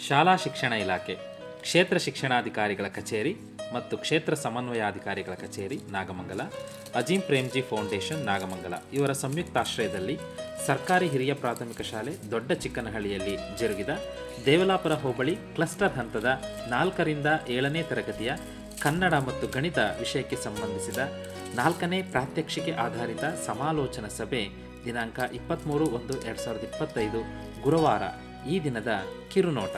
ಶಾಲಾ ಶಿಕ್ಷಣ ಇಲಾಖೆ, ಕ್ಷೇತ್ರ ಶಿಕ್ಷಣಾಧಿಕಾರಿಗಳ ಕಚೇರಿ ಮತ್ತು ಕ್ಷೇತ್ರ ಸಮನ್ವಯಾಧಿಕಾರಿಗಳ ಕಚೇರಿ ನಾಗಮಂಗಲ, ಅಜೀಂ ಪ್ರೇಮ್ಜಿ ಫೌಂಡೇಶನ್ ನಾಗಮಂಗಲ ಇವರ ಸಂಯುಕ್ತಾಶ್ರಯದಲ್ಲಿ ಸರ್ಕಾರಿ ಹಿರಿಯ ಪ್ರಾಥಮಿಕ ಶಾಲೆ ದೊಡ್ಡ ಚಿಕ್ಕನಹಳ್ಳಿಯಲ್ಲಿ ಜರುಗಿದ ದೇವಲಾಪುರ ಹೋಬಳಿ ಕ್ಲಸ್ಟರ್ ಹಂತದ 4ರಿಂದ 7ನೇ ತರಗತಿಯ ಕನ್ನಡ ಮತ್ತು ಗಣಿತ ವಿಷಯಕ್ಕೆ ಸಂಬಂಧಿಸಿದ 4ನೇ ಪ್ರಾತ್ಯಕ್ಷಿಕೆ ಆಧಾರಿತ ಸಮಾಲೋಚನಾ ಸಭೆ ದಿನಾಂಕ 23/1/2025 ಗುರುವಾರ. ಈ ದಿನದ ಕಿರುನೋಟ.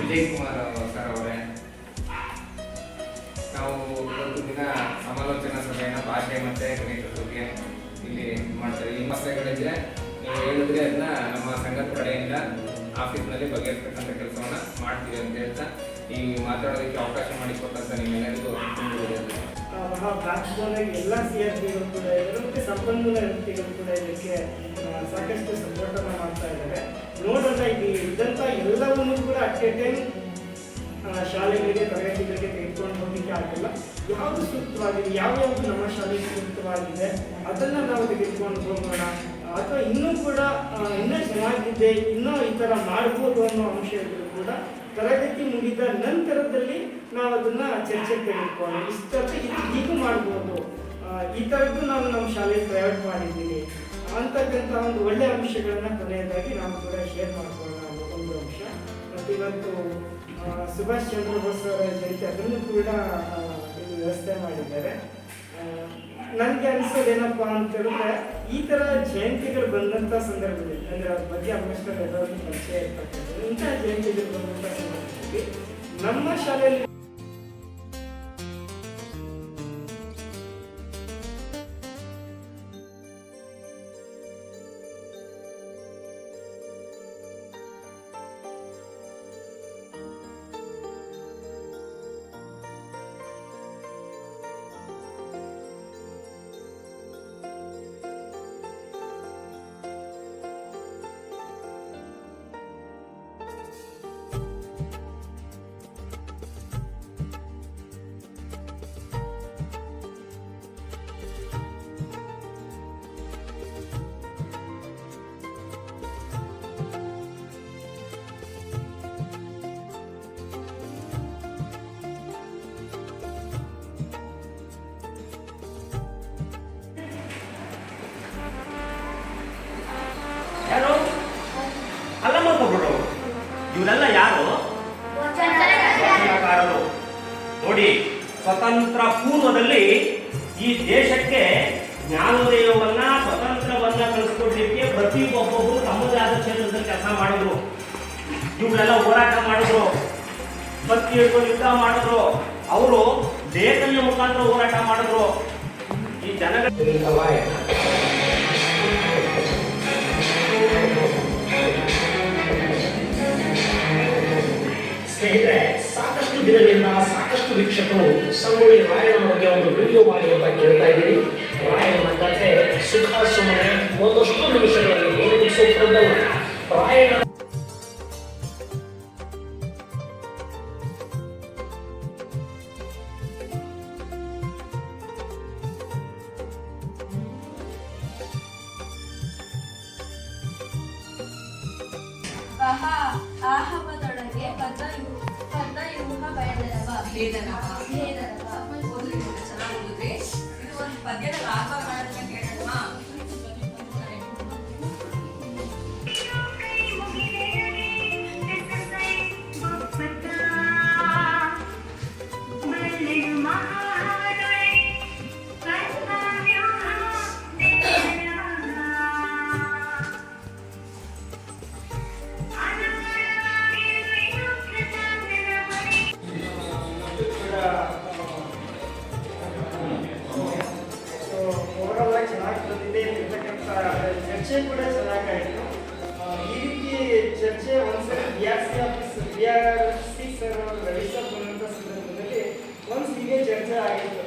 ವಿಜಯ್ ಕುಮಾರ್ ಸರ್ ಅವರೇ, ನಾವು ಒಂದು ದಿನ ಸಮಾಲೋಚನಾ ಸಭೆಯನ್ನು ಭಾಷೆ ಮತ್ತು ಗಣಿತದ ಬಗ್ಗೆ ಇಲ್ಲಿ ಮಾಡ್ತೀವಿ. ಈ ಸಮಸ್ಯೆಗಳಿದ್ರೆ ನೀವು ಹೇಳಿದ್ರೆ ಅದನ್ನ ನಮ್ಮ ಸಂಘದ ಕಡೆಯಿಂದ ಆಫೀಸ್ನಲ್ಲಿ ಬಗೆಹರಿಸ್ತಕ್ಕಂಥ ಕೆಲಸವನ್ನು ಮಾಡ್ತೀವಿ ಅಂತ ಹೇಳ್ತಾ ಈ ಮಾತಾಡೋದಕ್ಕೆ ಅವಕಾಶ ಮಾಡಿಕೊಟ್ಟಂತ ನಿಮ್ಮೆಲ್ಲರಿಗೂ ಎಲ್ಲ CRPಗಳು ಕೂಡ ಇದ್ದಾರೆ ಮತ್ತು ಸಂಪನ್ಮೂಲ ವ್ಯಕ್ತಿಗಳು ಕೂಡ ಇದಕ್ಕೆ ಸಾಕಷ್ಟು ಸಪೋರ್ಟನ್ನು ಮಾಡ್ತಾ ಇದ್ದಾರೆ. ನೋಡೋಣ, ಇದ್ದಂಥ ಎಲ್ಲವನ್ನೂ ಕೂಡ ಅಟ್ ಎ ಟೈಮ್ ಶಾಲೆಗಳಿಗೆ ತರಗತಿಗಳಿಗೆ ತೆಗೆದುಕೊಂಡು ಹೋಗಲಿಕ್ಕೆ ಆಗಿಲ್ಲ. ಯಾವುದು ಸೂಕ್ತವಾಗಿದೆ, ಯಾವ್ಯಾವುದು ನಮ್ಮ ಶಾಲೆಗೆ ಸೂಕ್ತವಾಗಿದೆ ಅದನ್ನು ನಾವು ತೆಗೆದುಕೊಂಡು ಹೋಗೋಣ, ಅಥವಾ ಇನ್ನೂ ಕೂಡ ಇನ್ನೂ ಚೆನ್ನಾಗಿದೆ, ಇನ್ನೂ ಈ ಥರ ಮಾಡ್ಬೋದು ಅನ್ನೋ ಅಂಶ ಇದ್ರೂ ಕೂಡ ತರಗತಿ ಮುಗಿದ ನಂತರದಲ್ಲಿ ನಾವು ಅದನ್ನ ಚರ್ಚೆಗೆ ತೆಗೆದುಕೊಂಡು ಇಷ್ಟೊತ್ತು ಇದು ಹೀಗೂ ಮಾಡ್ಬೋದು, ಈ ಥರದ್ದು ನಾವು ನಮ್ಮ ಶಾಲೆಯಲ್ಲಿ ಪ್ರಯೋಗ ಮಾಡಿದ್ದೀವಿ ಅಂತಕ್ಕಂಥ ಒಂದು ಒಳ್ಳೆ ಅಂಶಗಳನ್ನ ಕೊನೆಯದಾಗಿ ನಾವು ಕೂಡ ಶೇರ್ ಮಾಡ್ಕೊಳ್ಳೋಣ ಅನ್ನೋ ಒಂದು ಅಂಶ. ಮತ್ತು ಇವತ್ತು ಸುಭಾಷ್ ಚಂದ್ರ ಬೋಸ್ ಅವರ ಜಯಂತಿ ಅದನ್ನು ಕೂಡ ಇದು ವ್ಯವಸ್ಥೆ ಮಾಡಿದ್ದಾರೆ. ನನಗೆ ಅನಿಸೋದೇನಪ್ಪ ಅಂತ ಹೇಳಿದ್ರೆ ಈ ಥರ ಜಯಂತಿಗಳು ಬಂದಂಥ ಸಂದರ್ಭದಲ್ಲಿ, ಅಂದರೆ ಅವ್ರ ಬಗ್ಗೆ ಆಲ್ಮೋಸ್ಟ್ ಎಲ್ಲರಿಗೂ ಪರಿಚಯ ಇರ್ತಕ್ಕಂಥದ್ದು, ಇಂಥ ಜಯಂತಿಗಳು ಬಂದಂಥ ಸಂದರ್ಭದಲ್ಲಿ ನಮ್ಮ ಶಾಲೆಯಲ್ಲಿ ಯಾರು ಅಲ್ಲಮ್ಮ ಕೊಡೋರು ಇವರೆಲ್ಲ ಯಾರು? ವಚನಕಾರರು. ನೋಡಿ, ಸ್ವತಂತ್ರ ಪೂರ್ವದಲ್ಲಿ ಈ ದೇಶಕ್ಕೆ ಜ್ಞಾನೋದಯವನ್ನ ಸ್ವತಂತ್ರವನ್ನ ಕಳಿಸ್ಕೊಡ್ಲಿಕ್ಕೆ ಪ್ರತಿ ಒಬ್ಬೊಬ್ಬರು ತಮ್ಮದೇ ಆದ ಕ್ಷೇತ್ರದಲ್ಲಿ ಕೆಲಸ ಮಾಡಿದ್ರು. ಇವರೆಲ್ಲ ಹೋರಾಟ ಮಾಡಿದ್ರು, ಬತ್ತಿ ಹಿಡ್ಕೊಂಡು ಯುದ್ಧ ಮಾಡಿದ್ರು, ಅವರು ಲೇಖನಿಯ ಮುಖಾಂತರ ಹೋರಾಟ ಮಾಡಿದ್ರು. ಈ ಜನಗಳ ಸ್ನೇಹಿತರೆ, ಸಾಕಷ್ಟು ದಿನದಿಂದ ಸಾಕಷ್ಟು ವೀಕ್ಷಕರು ಸಂಗೊಳ್ಳಿ ರಾಯಣ್ಣ ಬಗ್ಗೆ ಒಂದು ವಿಡಿಯೋ ಮಾಡಿ ಅಂತ ಕೇಳ್ತಾ ಇದ್ದೀರಿ. ರಾಯಣ್ಣನ ಕಥೆ ಸುಖ ಸುಮ್ಮನೆ ಒಂದಷ್ಟು ನಿಮಿಷಗಳಲ್ಲಿ ಏನು ಸೂಕ್ತದ್ದಲ್ಲ. ರಾಯಣ್ಣ ಆಹವದೊಳಗೆ ಪದಯೂಹ ಬಯಲರವ ಭೇದನವ ಓದ್ಲಿ ಚೆನ್ನಾಗಿ ಓದಿದ್ರಿ. ಇದು ಒಂದು ಪದ್ಯದ ಲಾಭ ಮಾಡೋದನ್ನ ಕೇಳೋಣ. ಚರ್ಚೆ ಕೂಡ ಚೆನ್ನಾಗಾಯಿತು. ಈ ರೀತಿ ಚರ್ಚೆ ಒಂದ್ಸರಿ BRC ಸರ್ ರವಿ ಸರ್ ಬಂದಂಥ ಸಂದರ್ಭದಲ್ಲಿ ಒಂದ್ಸ್ ಹೀಗೆ ಚರ್ಚೆ ಆಗಿತ್ತು.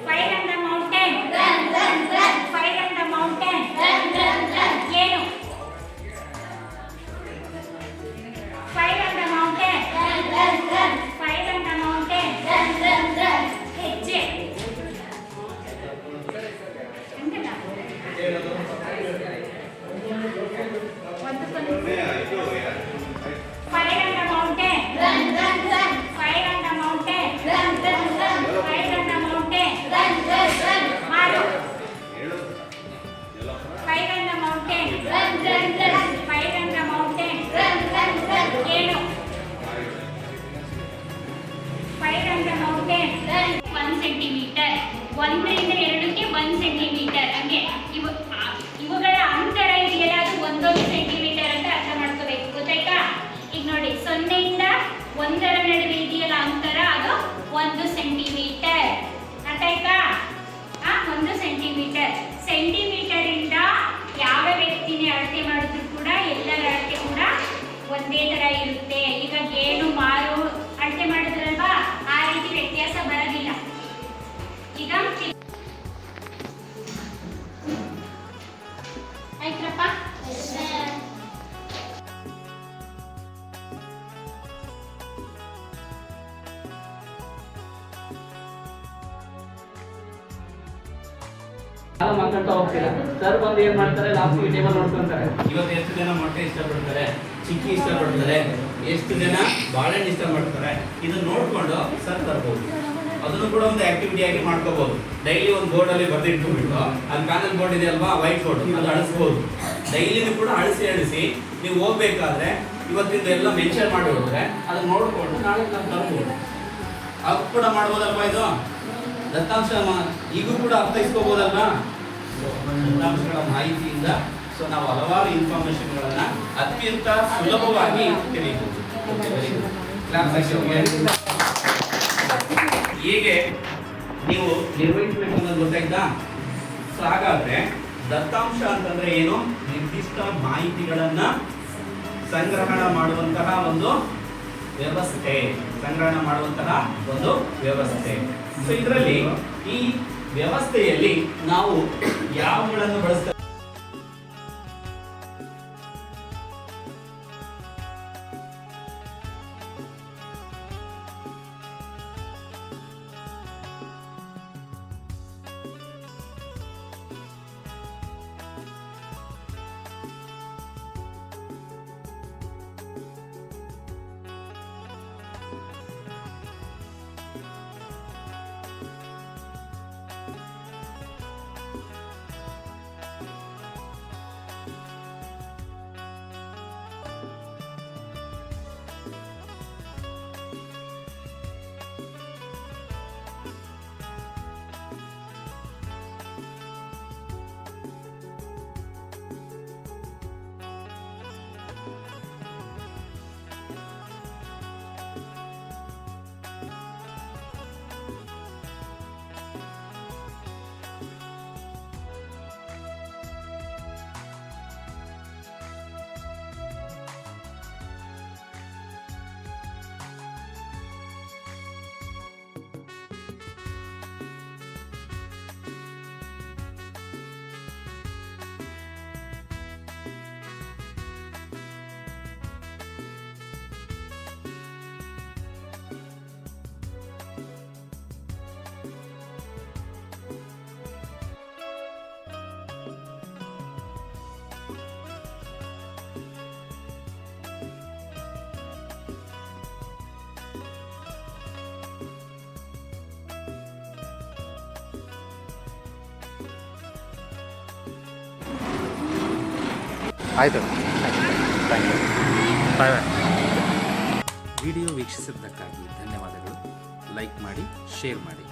Fire on the mountain. Run, run, run. Fire on the mountain. Run, run, run. ಏನು? Fire on the mountain. Run, run, run. Fire on the mountain. Run, run, run. ಹೆಜ್ಜೆ. ಹಂಗಲ್ಲ? Fire on the mountain. Run, run, run. Fire on the mountain. Run, run, run. Fire on the mountain. Run, run, run. ಮಾಡು. Fire on the mountain. Run, run, run. Fire on the mountain. Run, run, run. ಏನು? Fire on the mountain. Run. 1 centimetre. 1 ರಿಂದ 2ಕ್ಕೆ 1 centimetre. ಹಂಗೆ ಇವುಗಳ ಅಂತರ ಇದೆಯಲ್ಲ ಅದು 1 centimetre ಅಂತ ಅರ್ಥ ಮಾಡ್ಕೋಬೇಕು. ಗೊತ್ತಾಯ್ತಾ? ಈಗ ನೋಡಿ 0 ಯಿಂದ 1 ನಡುವೆ ಇದೆಯಲ್ಲ ಅಂತರ ಅದು 1 ಸೆಂಟಿಮೀಟರ್. ಅರ್ಥ ಆಯ್ತಾ? 1 ಸೆಂಟಿಮೀಟರ್. ಸೆಂಟಿಮೀಟರ್ ಇಂದ ಯಾವ ವ್ಯಕ್ತಿನೇ ಅಳತೆ ಮಾಡಿದ್ರು ಕೂಡ ಎಲ್ಲರ ಅಳತೆ ಕೂಡ ಒಂದೇ ತರ ಇರುತ್ತೆ. ಈಗ ಗೇಣು ಮಾರು ಅಳತೆ ಮಾಡಿದ್ರಲ್ವಾ, ಆ ರೀತಿ ವ್ಯತ್ಯಾಸ ಬರೋದಿಲ್ಲ. ಈಗ ಆಯ್ತಪ್ಪ. ಮಾತಾಡ್ತಾ ಹೋಗ್ತೀರಾ. ಸರ್ ಬಂದು ಏನ್ ಮಾಡ್ತಾರೆ, ಲಾಸ್ಟ್ ಟೇಬಲ್ ನೋಡ್ಕೊಂತಾರೆ. ಇವತ್ತು ಎಷ್ಟು ಜನ ಮೊಟ್ಟೆ ಇಷ್ಟಪಡ್ತಾರೆ, ಚಿಕ್ಕಿ ಇಷ್ಟಪಡ್ತಾರೆ, ಎಷ್ಟು ಜನ ಬಾಳೆಹಣ್ಣು ಇಷ್ಟಪಡ್ತಾರೆ, ಇದನ್ನ ನೋಡ್ಕೊಂಡು ಸರ್ ತರ್ಬೋದು. ಅದನ್ನು ಕೂಡ ಒಂದು ಆಕ್ಟಿವಿಟಿ ಆಗಿ ಮಾಡ್ಕೋಬಹುದು. ಡೈಲಿ ಒಂದು ಬೋರ್ಡಲ್ಲಿ ಬರೆದಿಟ್ಕೊಂಡ್ಬಿಟ್ಟು ಅಲ್ಲಿ ಪ್ಯಾನಲ್ ಬೋರ್ಡ್ ಇದೆ ಅಲ್ವಾ, ವೈಟ್ ಬೋರ್ಡ್, ಅದು ಅಳಿಸ್ಬೋದು. ಡೈಲಿನೂ ಕೂಡ ಅಳಿಸಿ ನೀವು ಹೋಗ್ಬೇಕಾದ್ರೆ ಇವತ್ತಿಂದ ಎಲ್ಲ ಮೆನ್ಷನ್ ಮಾಡಿ ಹೋದ್ರೆ ಅದನ್ನ ನೋಡ್ಕೊಂಡು ನಾಳೆ ನಾವು ತರ್ಬೋದು. ಅದು ಕೂಡ ಮಾಡ್ಬೋದಲ್ವಾ? ಇದು ದತ್ತಾಂಶ ಈಗೂ ಕೂಡ ಅರ್ಥೈಸ್ಕೋಬೋದಲ್ವಾ? ದತ್ತಾಂಶಗಳ ಮಾಹಿತಿಯಿಂದ ನಾವು ಹಲವಾರು ಇನ್ಫಾರ್ಮೇಶನ್ಗಳನ್ನ ಅತ್ಯಂತ ಸುಲಭವಾಗಿ ತಿಳಿಯಬಹುದು. ಹೀಗೆ ನೀವು ನಿರ್ವಹಿಸಬೇಕು ಅನ್ನೋದು ಗೊತ್ತಾಯ್ತಾ? ಸೊ ಹಾಗಾದ್ರೆ ದತ್ತಾಂಶ ಅಂತಂದ್ರೆ ಏನು? ನಿರ್ದಿಷ್ಟ ಮಾಹಿತಿಗಳನ್ನ ಸಂಗ್ರಹಣ ಮಾಡುವಂತಹ ಒಂದು ವ್ಯವಸ್ಥೆ. ಸೊ ಇದರಲ್ಲಿ ಈ ವ್ಯವಸ್ಥೆಯಲ್ಲಿ ನಾವು ಯಾವುಗಳನ್ನು ಬಳಸ್ತೇವೆ? ಆಯಿತು, thank you. Bye bye. Video ವೀಕ್ಷಿಸಿದ್ದಕ್ಕಾಗಿ ಧನ್ಯವಾದಗಳು. ಲೈಕ್ ಮಾಡಿ, ಶೇರ್ ಮಾಡಿ.